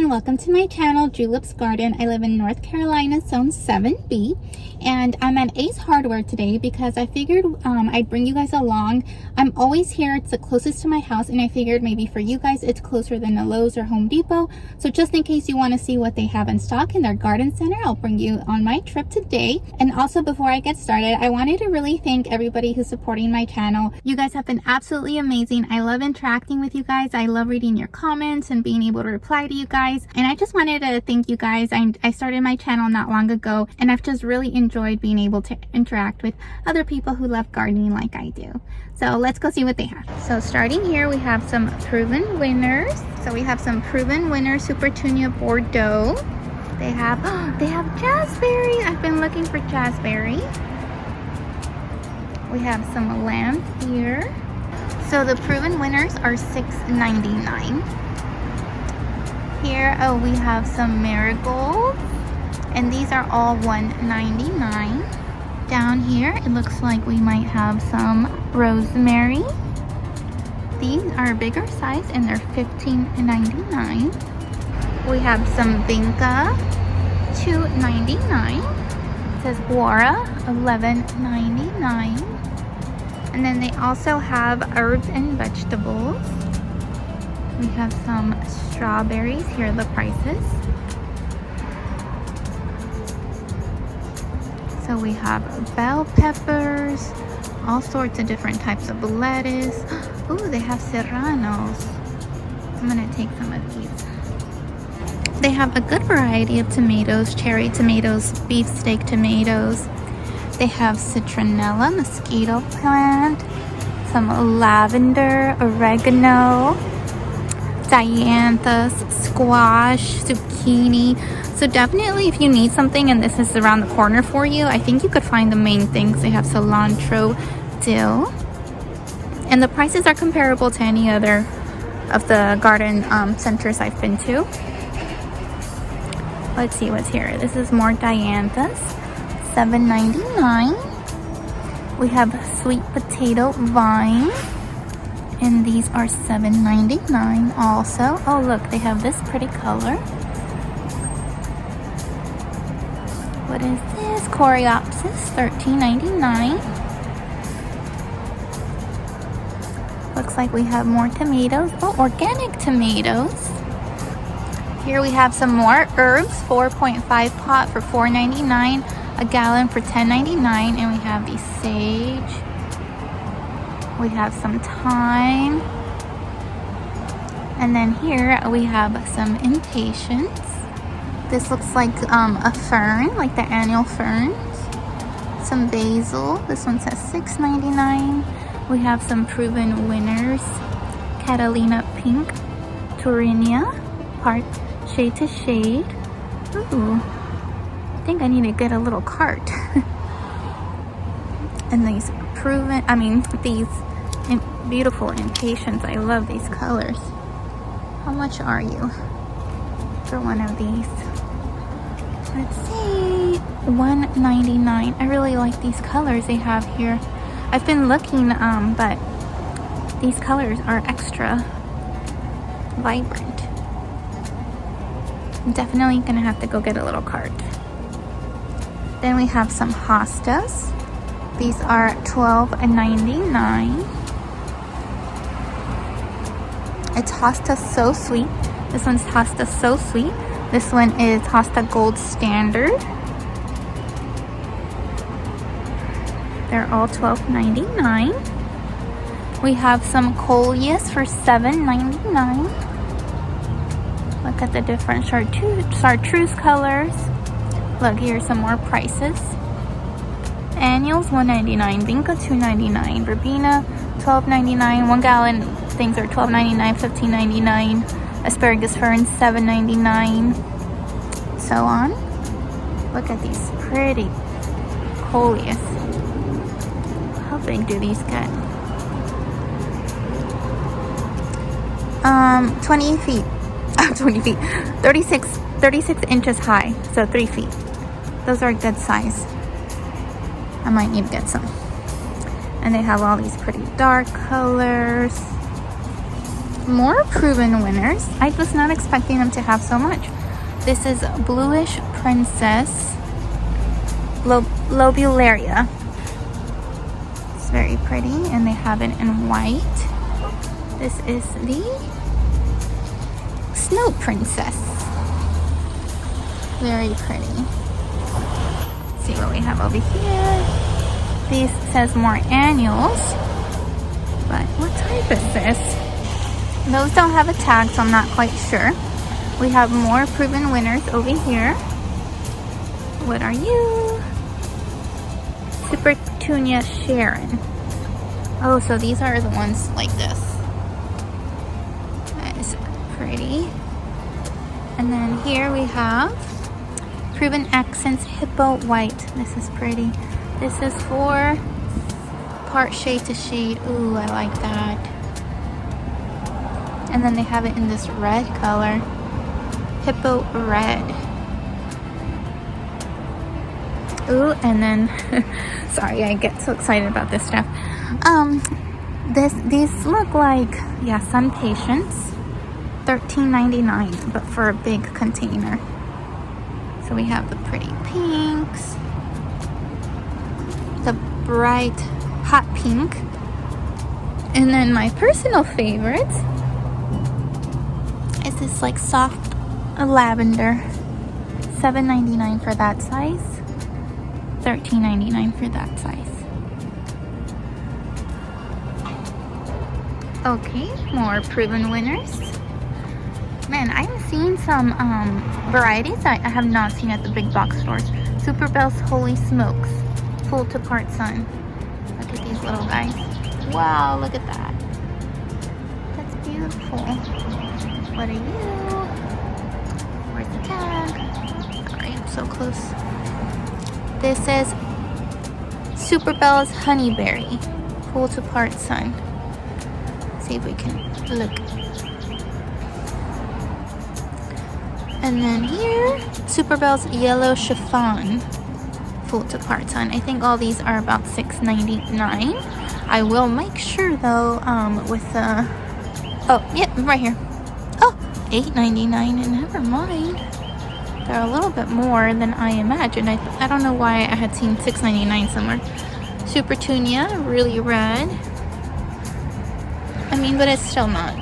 everyone, welcome to my channel, Julep's Garden. I live in North Carolina, Zone 7B, and I'm at Ace Hardware today because I figured I'd bring you guys along. I'm always here, it's the closest to my house, and I figured maybe for you guys it's closer than a Lowe's or Home Depot. So just in case you want to see what they have in stock in their garden center, I'll bring you on my trip today. And also, before I get started, I wanted to really thank everybody who's supporting my channel. You guys have been absolutely amazing. I love interacting with you guys. I love reading your comments and being able to reply to you guys, and I just wanted to thank you guys. I started my channel not long ago, and I've just really enjoyed being able to interact with other people who love gardening like I do. So let's go see what they have. So starting here, we have some proven winners. So we have some proven winners Super Tunia Bordeaux. They have jazzberry. I've been looking for jazzberry. We have some lamb here. So the proven winners are $6.99. Here, we have some marigolds, and these are all $1.99. Down here, it looks like we might have some rosemary. These are a bigger size, and they're $15.99. We have some vinca, $2.99. It says guara, $11.99. And then they also have herbs and vegetables. We have some strawberries. Here are the prices. So we have bell peppers, all sorts of different types of lettuce. Ooh, they have serranos. I'm gonna take some of these. They have a good variety of tomatoes, cherry tomatoes, beefsteak tomatoes. They have citronella, mosquito plant, some lavender, oregano, dianthus, squash, zucchini. So definitely if you need something and this is around the corner for you, I think you could find the main things. They have cilantro, dill, and the prices are comparable to any other of the garden centers I've been to. Let's see what's here. This is more dianthus, $7.99. We have sweet potato vine, and these are $7.99 also. Oh look, they have this pretty color. What is this? Coreopsis, $13.99. Looks like we have more tomatoes. Oh, organic tomatoes. Here we have some more herbs, 4.5 pot for $4.99, a gallon for $10.99, and we have the sage. We have some thyme. And then here we have some impatiens. This looks like a fern, like the annual ferns. Some basil. This one says $6.99. We have some proven winners. Catalina pink, Torinia, part shade to shade. Ooh, I think I need to get a little cart. And these proven, these beautiful impatiens. I love these colors. How much are you for one of these? Let's see, $1.99. I really like these colors they have here. I've been looking, but these colors are extra vibrant. I'm definitely gonna have to go get a little cart. Then we have some hostas. These are $12.99. It's hosta so sweet. This one's hosta so sweet. This one is hosta gold standard. They're all $12.99. We have some coleus for $7.99. Look at the different chartreuse colors. Look, here's some more prices. Annuals, $1.99. Vinca, $2.99. Verbena, $12.99. 1 gallon things are $12.99, $15.99. Asparagus ferns, $7.99. So on. Look at these pretty coleus. How big do these get? 20 feet. 20 feet. 36 inches high. So 3 feet. Those are a good size. I might need to get some. And they have all these pretty dark colors. More proven winners. I was not expecting them to have so much. This is Bluish Princess Lobularia. It's very pretty, and they have it in white. This is the Snow Princess. Very pretty. Let's see what we have over here. This says more annuals, but what type is this? Those don't have a tag, so I'm not quite sure. We have more proven winners over here. What are you? Super Tunia Sharon. Oh, so these are the ones like this. That is pretty. And then here we have Proven Accents Hippo White. This is pretty. This is for part shade to shade. Ooh, I like that. And then they have it in this red color. Hippo Red. Ooh, and then sorry, I get so excited about this stuff. These look like, yeah, Sun Patience. $13.99, but for a big container. So we have the pretty pinks, the bright hot pink, and then my personal favorite is this like soft lavender. $7.99 for that size, $13.99 for that size. Okay, more proven winners. Man, I'm seeing some varieties I have not seen at the big box stores. Super Bell's Holy Smokes, Full to Part Sun. Look at these little guys. Wow, look at that. That's beautiful. What are you? Where's the tag? Sorry, I'm so close. This is Super Bell's Honeyberry, Full to Part Sun. See if we can look. And then here, Super Bell's Yellow Chiffon, Full to Part Sun. I think all these are about $6.99. I will make sure though, with the, oh, yeah, right here. Oh, $8.99, and never mind. They're a little bit more than I imagined. I don't know why I had seen $6.99 somewhere. Super Tunia, really red. I mean, but it's still not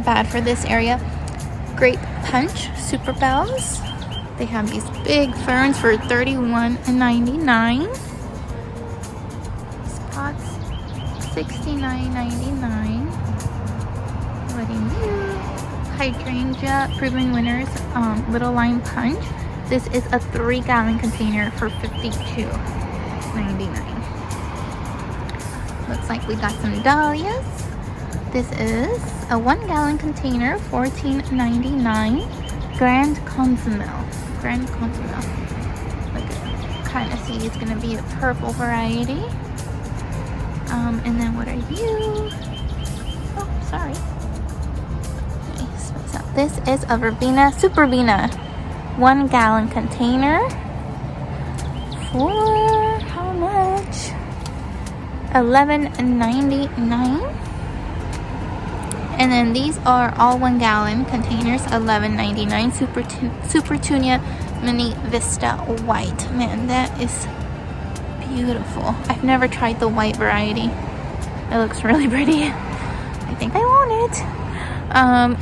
bad for this area. Grape Punch, Super Bells. They have these big ferns for $31.99. Spots, $69.99. What do you? Hydrangea, proven winners, Little Lime Punch. This is a 3-gallon container for $52.99. Looks like we got some dahlias. This is a 1-gallon container, $14.99. Grand Consomel. Grand Consomel. Look at, kind of see it's gonna be a purple variety. And then what are you? Oh, sorry. Okay, so this is a Verbena Super Vena 1-gallon container for how much? $11.99. And then these are all 1-gallon containers, $11.99. Super Tunia Mini Vista White. Man, that is beautiful. I've never tried the white variety. It looks really pretty. I think I want it.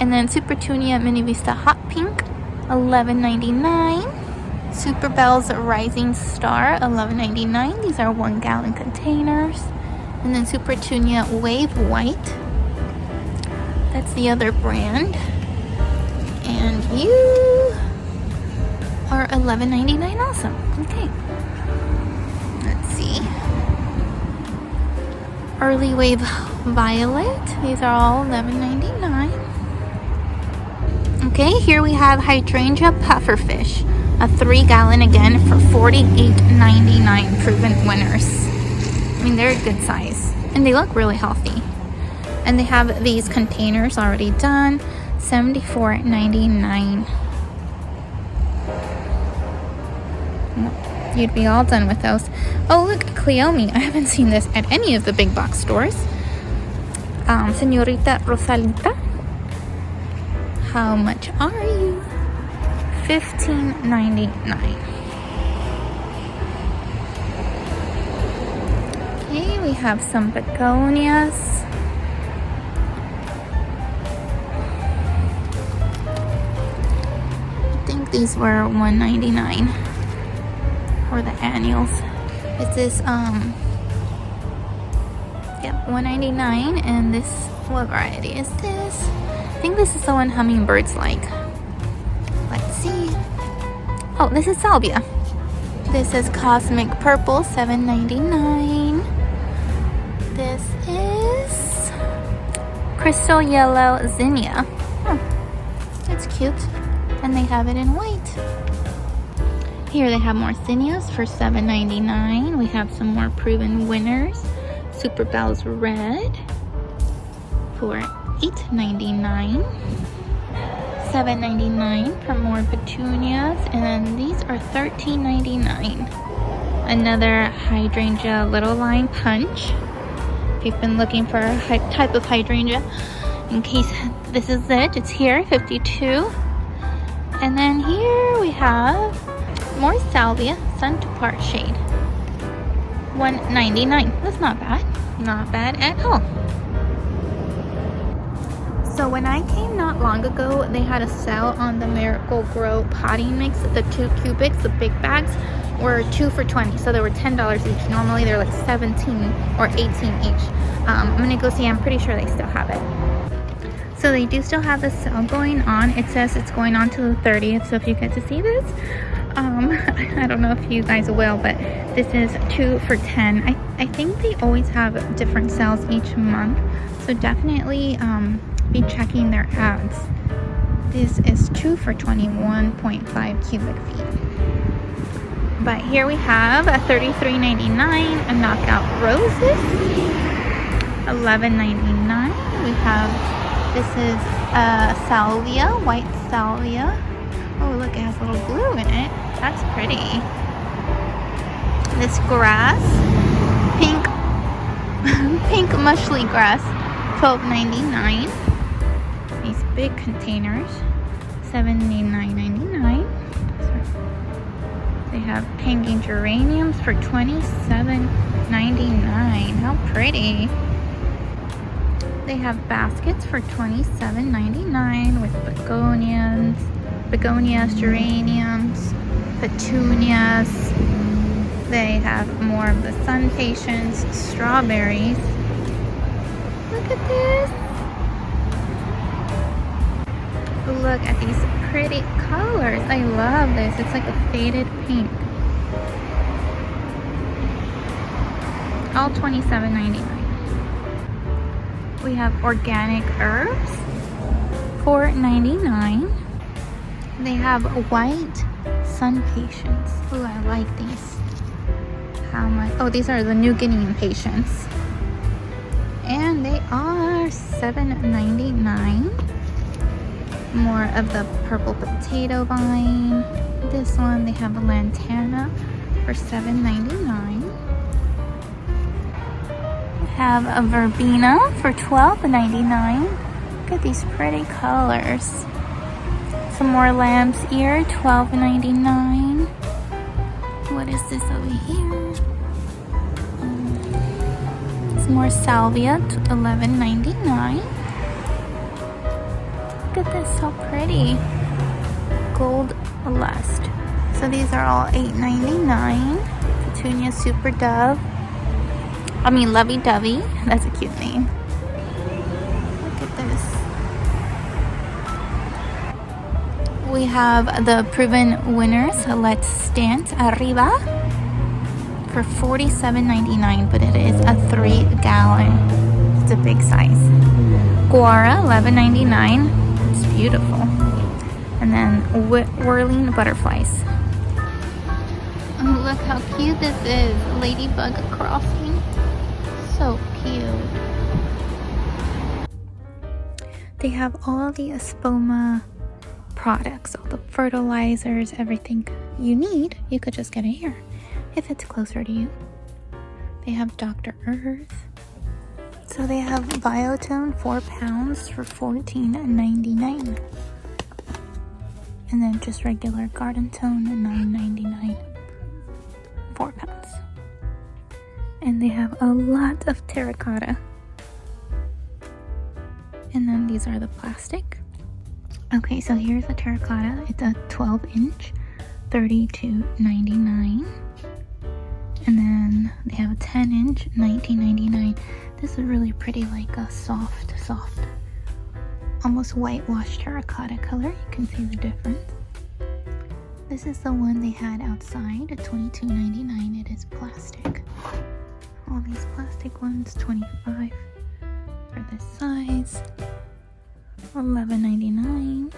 And then Super Tunia Mini Vista Hot Pink, $11.99. Super Bell's Rising Star, $11.99. These are 1-gallon containers. And then Super Tunia Wave White. That's the other brand. And you are $11.99 also. Okay. Let's see. Early Wave Violet. These are all $11.99. Okay, here we have Hydrangea Pufferfish. A 3-gallon again for $48.99. Proven winners. I mean, they're a good size. And they look really healthy. And they have these containers already done, $74.99. You'd be all done with those. Oh, look, Cleome. I haven't seen this at any of the big box stores. Señorita Rosalita, How much are you? $15.99. Okay, we have some begonias. I think these were $1.99 for the annuals. This is yep, $1.99. And this, what variety is this? I think this is the one hummingbirds like. Let's see. Oh, this is salvia. This is cosmic purple, $7.99. This is crystal yellow zinnia. Oh, it's cute. And they have it in white. Here they have more zinnias for $7.99. We have some more proven winners. Super Bells Red for $8.99. $7.99 for more petunias, and then these are $13.99. Another hydrangea little line punch. If you've been looking for a type of hydrangea, in case this is it, it's here, 52. And then here we have more salvia, sun to part shade, $1.99. That's not bad. Not bad at all. So when I came not long ago, they had a sale on the Miracle Grow potting mix. The 2 cubics, the big bags, were 2 for $20. So they were $10 each. Normally they're like 17 or 18 each. I'm gonna go see. I'm pretty sure they still have it. So they do still have the sale going on. It says it's going on to the 30th. So if you get to see this, I don't know if you guys will, but this is 2 for $10. I think they always have different sales each month. So definitely be checking their ads. This is 2 for 21.5 cubic feet. But here we have a $33.99, a knockout roses, $11.99. We have, this is salvia, white salvia. Oh, look, it has a little blue in it. That's pretty. This grass, pink mushly grass, $12.99. These big containers, $79.99. They have hanging geraniums for $27.99. How pretty. They have baskets for $27.99 with begonias, geraniums, petunias. They have more of the sun patience, strawberries. Look at this. Look at these pretty colors. I love this. It's like a faded pink. All $27.99. We have organic herbs, $4.99. They have white sun patience. Oh, I like these. How much? Oh, these are the New Guinean patience. And they are $7.99. More of the purple potato vine. This one, they have a lantana for $7.99. We have a verbena for $12.99. Look at these pretty colors. Some more lamb's ear, $12.99. What is this over here? Some more salvia, $11.99. Look at this, so pretty. Gold lust. So these are all $8.99. Petunia Super Dove. I mean Lovey Dovey. That's a cute name. Look at this. We have the proven winners. Let's Stand Arriba for $47.99, but it is a 3-gallon. It's a big size. Guara, $11.99. It's beautiful. And then whirling butterflies. Oh, look how cute this is. Ladybug crossing. So cute. They have all the Espoma products, all the fertilizers, everything you need. You could just get it here if it's closer to you. They have Dr. Earth. So they have Biotone 4 pounds for $14.99. And then just regular garden tone, $9.99, 4 pounds. And they have a lot of terracotta. And then these are the plastic. Okay, so here's the terracotta. It's a 12-inch, $32.99. And then they have a 10-inch, $19.99. This is really pretty, like a soft, almost whitewashed terracotta color. You can see the difference. This is the one they had outside at $22.99. It is plastic. All these plastic ones, $25 for this size. $11.99.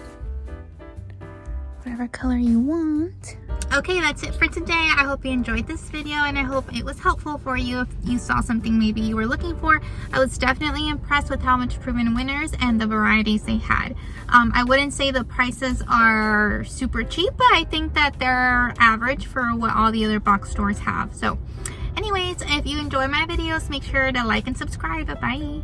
Whatever color you want. Okay, that's it for today. I hope you enjoyed this video and I hope it was helpful for you if you saw something maybe you were looking for. I was definitely impressed with how much proven winners and the varieties they had. I wouldn't say the prices are super cheap, but I think that they're average for what all the other box stores have. So anyways, if you enjoy my videos, make sure to like and subscribe. Bye.